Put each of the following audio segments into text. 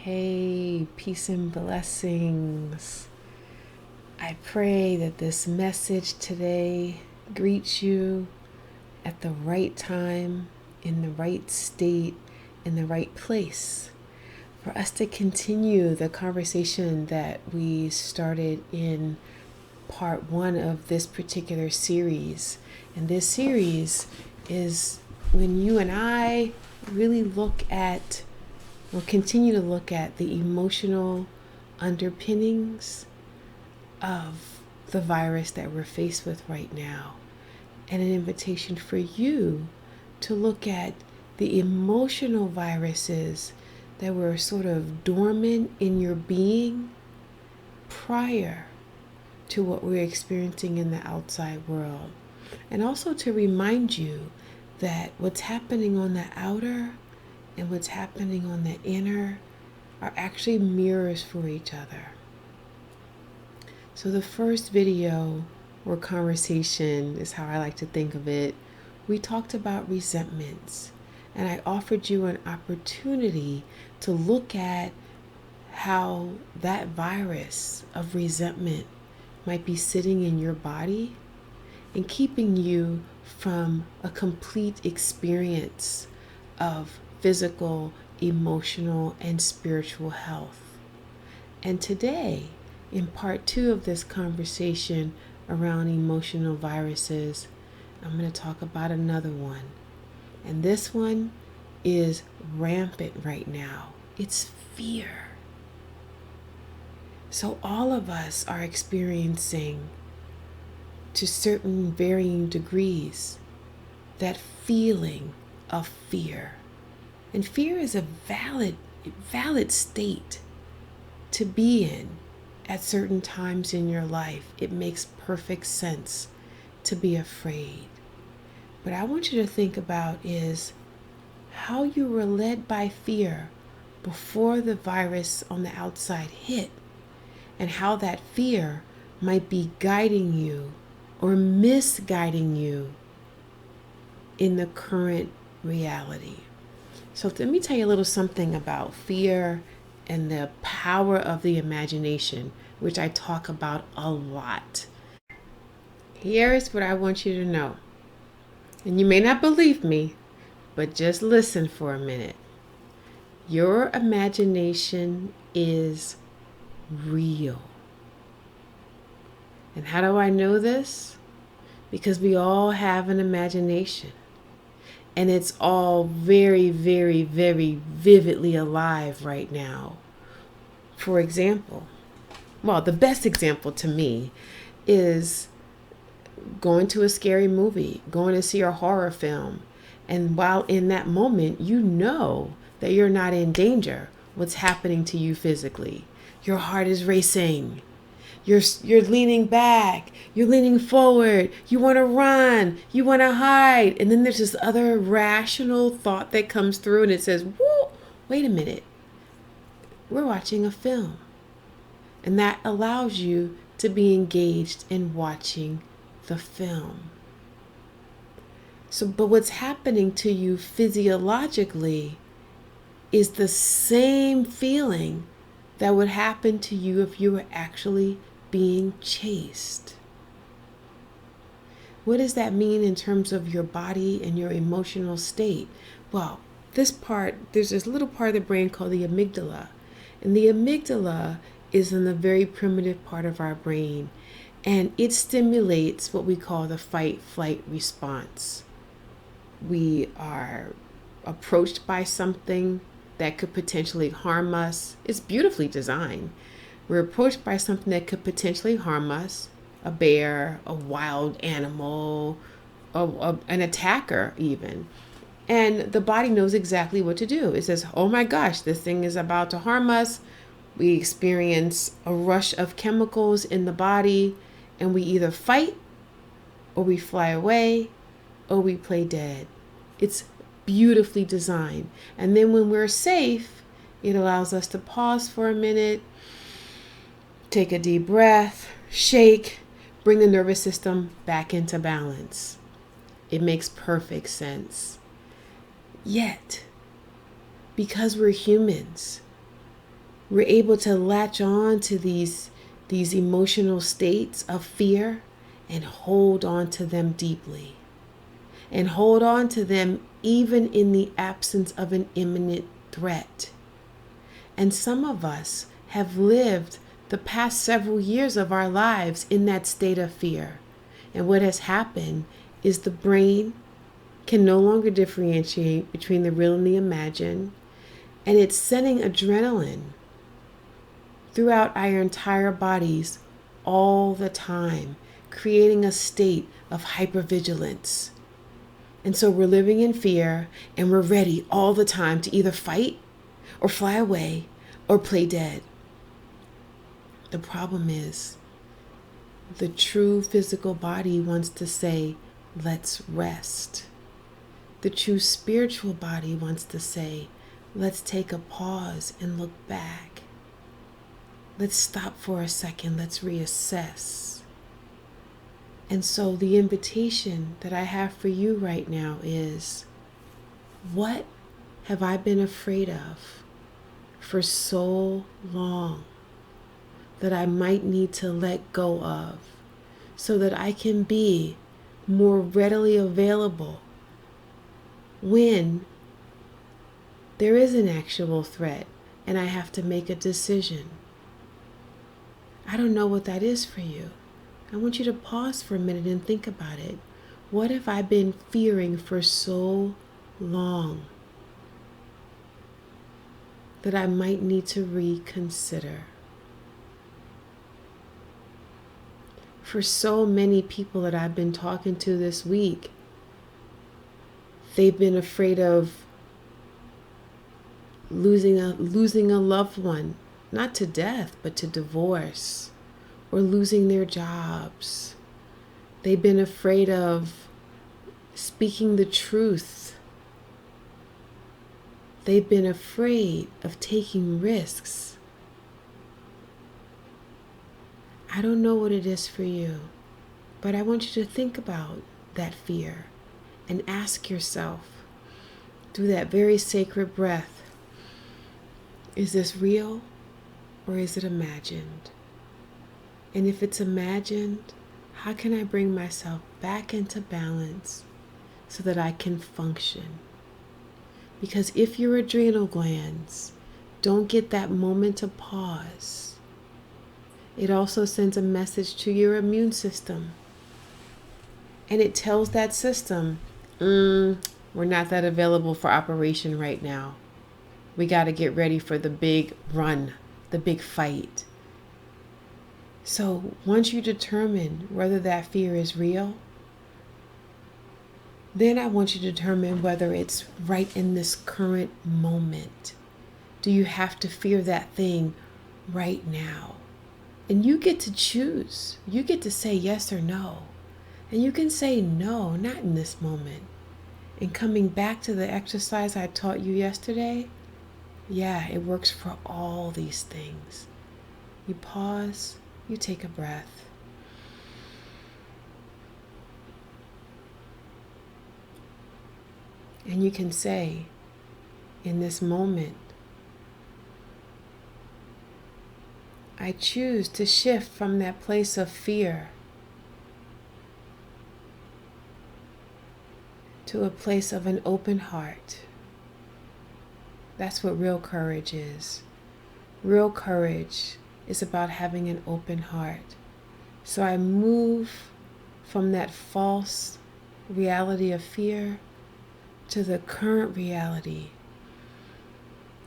Hey, peace and blessings. I pray that this message today greets you at the right time, in the right state, in the right place, for us to continue the conversation that we started in part one of this particular series. And this series is when you and I really look at, or continue to look at, the emotional underpinnings of the virus that we're faced with right now, and an invitation for you to look at the emotional viruses that were sort of dormant in your being prior to what we're experiencing in the outside world. And also to remind you that what's happening on the outer and what's happening on the inner are actually mirrors for each other. So the first video or conversation is how I like to think of it. We talked about resentments, and I offered you an opportunity to look at how that virus of resentment might be sitting in your body and keeping you from a complete experience of physical, emotional, and spiritual health. And today, in part two of this conversation around emotional viruses, I'm going to talk about another one. And this one is rampant right now. It's fear. So all of us are experiencing, to certain varying degrees, that feeling of fear. And fear is a valid state to be in at certain times in your life. It makes perfect sense to be afraid. What I want you to think about is how you were led by fear before the virus on the outside hit, and how that fear might be guiding you or misguiding you in the current reality. So let me tell you a little something about fear and the power of the imagination, which I talk about a lot. Here's what I want you to know. And you may not believe me, but just listen for a minute. Your imagination is real. And how do I know this? Because we all have an imagination. And it's all very, very, very vividly alive right now. For example, the best example to me is going to a scary movie, going to see a horror film. And while in that moment, you know that you're not in danger, what's happening to you physically. Your heart is racing. You're leaning back, you're leaning forward, you want to run, you want to hide. And then there's this other rational thought that comes through and it says, whoa, wait a minute. We're watching a film. And that allows you to be engaged in watching the film. But what's happening to you physiologically is the same feeling that would happen to you if you were actually being chased. What does that mean in terms of your body and your emotional state? Well, there's this little part of the brain called the amygdala. And the amygdala is in the very primitive part of our brain. And it stimulates what we call the fight-flight response. We are approached by something that could potentially harm us. It's beautifully designed. We're approached by something that could potentially harm us, a bear, a wild animal, an attacker even. And the body knows exactly what to do. It says, oh my gosh, this thing is about to harm us. We experience a rush of chemicals in the body, and we either fight, or we fly away, or we play dead. It's beautifully designed. And then when we're safe, it allows us to pause for a minute, take a deep breath, shake, bring the nervous system back into balance. It makes perfect sense. Yet, because we're humans, We're able to latch on to these emotional states of fear and hold on to them deeply. And hold on to them even in the absence of an imminent threat. And some of us have lived the past several years of our lives in that state of fear. And what has happened is the brain can no longer differentiate between the real and the imagined, and it's sending adrenaline throughout our entire bodies all the time, creating a state of hypervigilance. And so we're living in fear, and we're ready all the time to either fight or fly away or play dead. The problem is, the true physical body wants to say, let's rest. The true spiritual body wants to say, let's take a pause and look back. Let's stop for a second. Let's reassess. And so the invitation that I have for you right now is, what have I been afraid of for so long that I might need to let go of so that I can be more readily available when there is an actual threat and I have to make a decision? I don't know what that is for you. I want you to pause for a minute and think about it. What have I been fearing for so long that I might need to reconsider? For so many people that I've been talking to this week, they've been afraid of losing a loved one, not to death, but to divorce, or losing their jobs. They've been afraid of speaking the truth. They've been afraid of taking risks. I don't know what it is for you, but I want you to think about that fear and ask yourself through that very sacred breath, is this real or is it imagined? And if it's imagined, how can I bring myself back into balance so that I can function? Because if your adrenal glands don't get that moment to pause, it also sends a message to your immune system. And it tells that system, we're not that available for operation right now. We got to get ready for the big run, the big fight. So once you determine whether that fear is real, then I want you to determine whether it's right in this current moment. Do you have to fear that thing right now? And you get to choose. You get to say yes or no. And you can say no, not in this moment. And coming back to the exercise I taught you yesterday, yeah, it works for all these things. You pause, you take a breath. And you can say, in this moment, I choose to shift from that place of fear to a place of an open heart. That's what real courage is. Real courage is about having an open heart. So I move from that false reality of fear to the current reality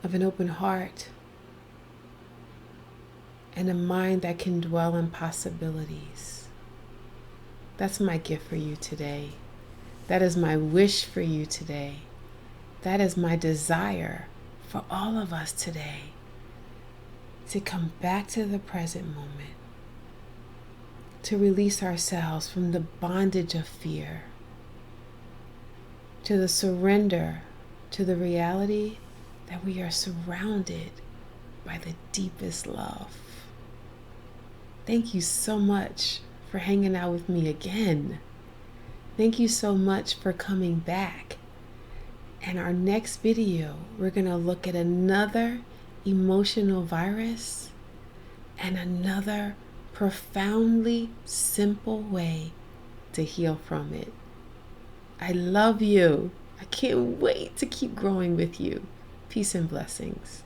of an open heart and a mind that can dwell in possibilities. That's my gift for you today. That is my wish for you today. That is my desire for all of us today, to come back to the present moment, to release ourselves from the bondage of fear, to the surrender to the reality that we are surrounded by the deepest love. Thank you so much for hanging out with me again. Thank you so much for coming back. And our next video, we're going to look at another emotional virus and another profoundly simple way to heal from it. I love you. I can't wait to keep growing with you. Peace and blessings.